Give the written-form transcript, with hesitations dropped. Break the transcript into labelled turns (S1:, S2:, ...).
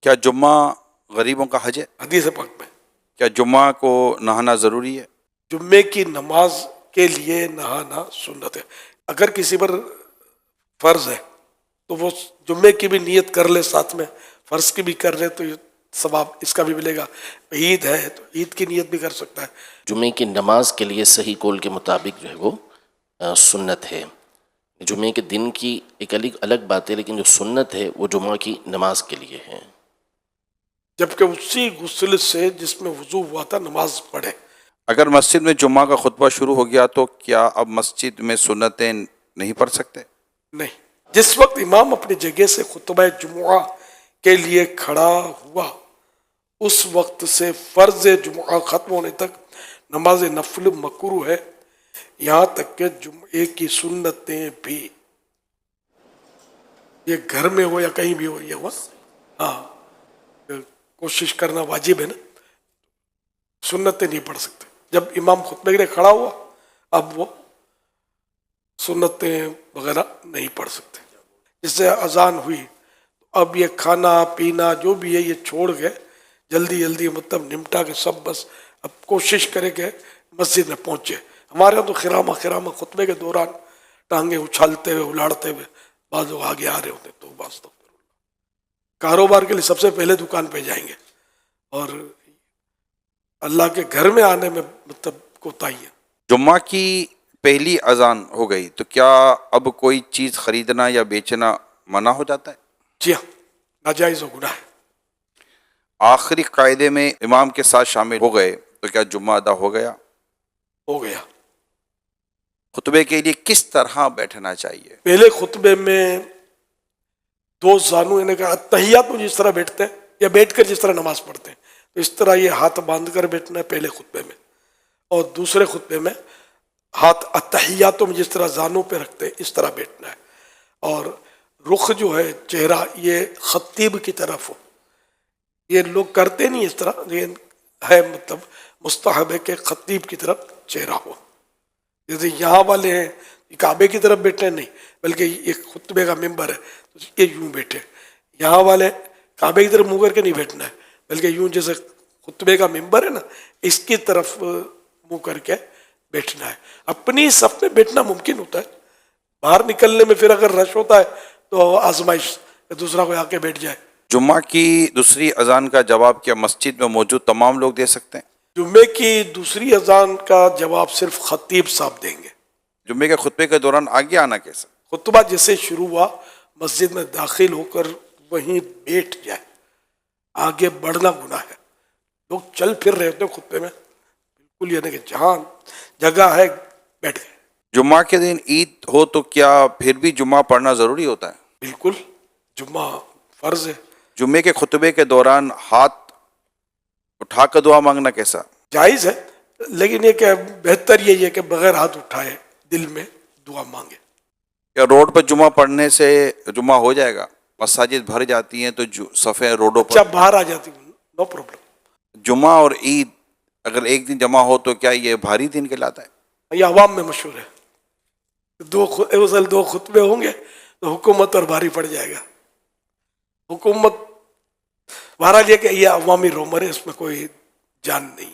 S1: کیا جمعہ غریبوں کا حج ہے؟
S2: حدیث پاک میں
S1: کیا جمعہ کو نہانا ضروری ہے؟
S2: جمعے کی نماز کے لیے نہانا سنت ہے. اگر کسی پر فرض ہے تو وہ جمعے کی بھی نیت کر لے، ساتھ میں فرض کی بھی کر لے تو یہ ثواب اس کا بھی ملے گا. عید ہے تو عید کی نیت بھی کر سکتا ہے.
S3: جمعے کی نماز کے لیے صحیح قول کے مطابق جو ہے وہ سنت ہے. جمعے کے دن کی ایک الگ بات ہے، لیکن جو سنت ہے وہ جمعہ کی نماز کے لیے ہے.
S2: جبکہ اسی غسل سے جس میں وضو ہوا تھا نماز پڑھے.
S1: اگر مسجد میں جمعہ کا خطبہ شروع ہو گیا تو کیا اب مسجد میں سنتیں نہیں پڑھ سکتے؟
S2: نہیں، جس وقت امام اپنی جگہ سے خطبہ جمعہ کے لیے کھڑا ہوا اس وقت سے فرض جمعہ ختم ہونے تک نماز نفل مکروہ ہے، یہاں تک کہ جمعے کی سنتیں بھی. یہ گھر میں ہو یا کہیں بھی ہو، یہ ہوا ہاں کوشش کرنا واجب ہے نا. سنتیں نہیں پڑھ سکتے. جب امام خطبے کے لیے کھڑا ہوا اب وہ سنتیں وغیرہ نہیں پڑھ سکتے. جس سے اذان ہوئی اب یہ کھانا پینا جو بھی ہے یہ چھوڑ کے جلدی جلدی مطلب نمٹا کے سب بس اب کوشش کرے کہ مسجد میں پہنچے. ہمارے یہاں تو خرامہ خطبے کے دوران ٹانگیں اچھالتے ہوئے الاڑتے ہوئے بعض لوگ آگے آ رہے ہوتے تو بس تو کاروبار کے لیے سب سے پہلے دکان پہ جائیں گے اور اللہ کے گھر میں آنے میں مطلب کوتاہی ہے.
S1: جمعہ کی پہلی اذان ہو گئی تو کیا اب کوئی چیز خریدنا یا بیچنا منع ہو جاتا ہے؟
S2: جی ہاں، ناجائز و گناہ ہے.
S1: آخری قاعدے میں امام کے ساتھ شامل ہو گئے تو کیا جمعہ ادا ہو گیا؟
S2: ہو گیا.
S1: خطبے کے لیے کس طرح بیٹھنا چاہیے؟
S2: پہلے خطبے میں دو زانو یعنی کہ اتحیات میں جس طرح بیٹھتے ہیں یا بیٹھ کر جس طرح نماز پڑھتے ہیں تو اس طرح یہ ہاتھ باندھ کر بیٹھنا ہے پہلے خطبے میں، اور دوسرے خطبے میں ہاتھ اتحیاتوں میں جس طرح زانوں پہ رکھتے ہیں اس طرح بیٹھنا ہے. اور رخ جو ہے چہرہ یہ خطیب کی طرف ہو. یہ لوگ کرتے نہیں اس طرح، لیکن ہے مطلب مستحب ہے کہ خطیب کی طرف چہرہ ہو. جیسے یہاں والے ہیں کعبے کی طرف بیٹھے نہیں بلکہ ایک خطبے کا ممبر ہے تو یہ یوں بیٹھے. یہاں والے کعبے کی طرف منہ کر کے نہیں بیٹھنا ہے بلکہ یوں جیسے خطبے کا ممبر ہے نا اس کی طرف منہ کر کے بیٹھنا ہے. اپنی صف میں بیٹھنا ممکن ہوتا ہے، باہر نکلنے میں پھر اگر رش ہوتا ہے تو آزمائش دوسرا کوئی آ کے بیٹھ جائے.
S1: جمعہ کی دوسری اذان کا جواب کیا مسجد میں موجود تمام لوگ دے سکتے ہیں؟
S2: جمعے کی دوسری اذان کا جواب صرف خطیب صاحب دیں گے.
S1: جمعے کے خطبے کے دوران آگے آنا کیسا؟
S2: خطبہ جیسے شروع ہوا مسجد میں داخل ہو کر وہیں بیٹھ جائے. آگے بڑھنا گناہ ہے. لوگ چل پھر رہے ہوتے ہیں خطبے میں، بالکل یعنی کہ جہاں جگہ ہے بیٹھ گئے.
S1: جمعہ کے دن عید ہو تو کیا پھر بھی جمعہ پڑھنا ضروری ہوتا ہے؟
S2: بالکل، جمعہ فرض ہے.
S1: جمعے کے خطبے کے دوران ہاتھ اٹھا کر دعا مانگنا کیسا؟
S2: جائز ہے، لیکن یہ کہ بہتر یہی ہے کہ بغیر ہاتھ اٹھائے دل میں دعا مانگے.
S1: کیا روڈ پر جمعہ پڑھنے سے جمعہ ہو جائے گا؟ مساجد بھر جاتی ہیں تو صفیں روڈوں پر
S2: باہر آ جاتی، نو پرابلم.
S1: جمعہ اور عید اگر ایک دن جمع ہو تو کیا یہ بھاری دن کہلاتا ہے؟
S2: یہ عوام میں مشہور ہے. دو خطبے ہوں گے تو حکومت اور بھاری پڑ جائے گا. حکومت بہرحال یہ کہ یہ عوامی رومر ہے، اس میں کوئی جان نہیں.